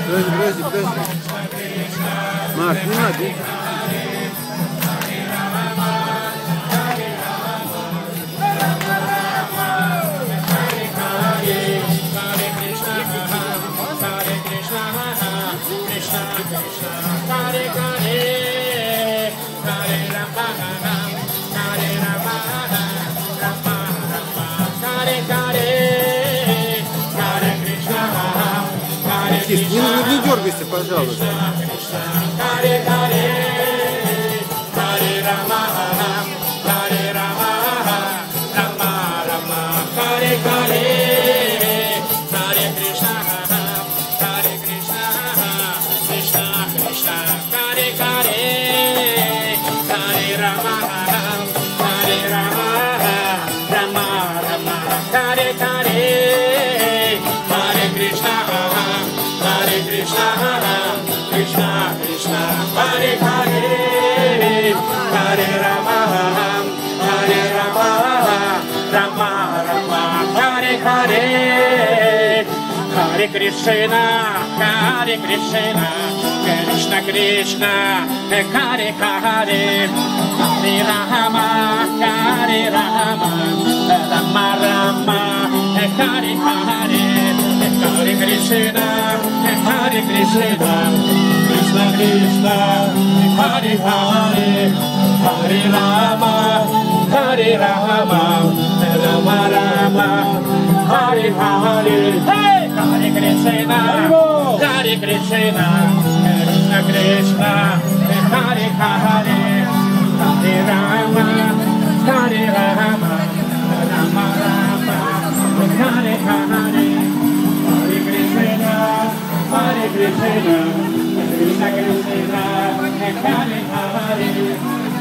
Подожди. Марк, не надо. Не дергайся, пожалуйста. Hare Krishna, Hare Krishna, Krishna Krishna, Hare Hare, Hare Rama, Hare Rama, Rama Rama, Hare Hare, Hare Krishna, Hare Krishna, Krishna Krishna, Hare Hare, Hare Rama, Hare Rama, Rama Rama, Hare Hare. Hare Krishna, Hare Krishna, Krishna Krishna, Hare Hare, Hare Rama, Hare Rama, Rama Rama, Hare Hare, Hare Krishna, Hare Krishna, Krishna Krishna, Hare Hare.